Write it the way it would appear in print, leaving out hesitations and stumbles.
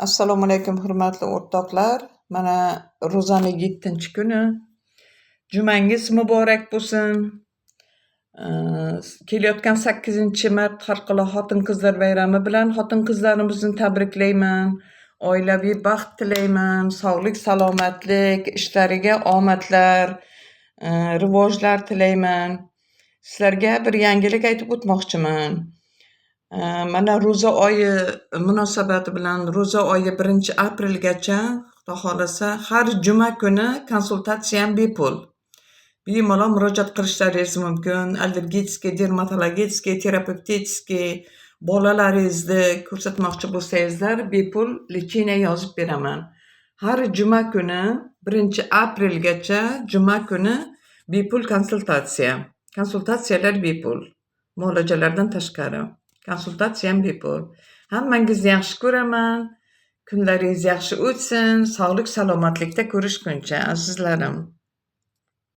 Assalomu alaykum hurmatli o'rtoqlar. Mana ro'zaning 7-kuni. Jumangiz muborak bo'lsin. Kelayotgan 8-mart Xalqaro xotin-qizlar bayrami bilan xotin-qizlarimizni tabriklayman. Oilaviy baxt tilayman, sog'lik, salomatlik, ishlariga omadlar, rivojlar tilayman. Sizlarga bir yangilik aytib o'tmoqchiman. Mana ro'za oyi munosabati bilan ro'za oyi 1-aprelgacha Xudo xolasa har juma kuni konsultatsiyam bepul. Bemalol murojaat qilishlaringiz mumkin. Allergический, dermatologический, terapevtический bolalaringizni ko'rsatmoqchi bo'lsangizlar bepul lecheniya yozib beraman. Har juma kuni 1-aprelgacha juma kuni bepul konsultatsiya. Konsultatsiyalar bepul. Muolajalardan tashqari. Konsultatsiyam bepul. Hammangizni yaxshi ko'raman. Kunlaringiz yaxshi o'tsin. Sog'lik, salomatlikda ko'rishguncha azizlarim.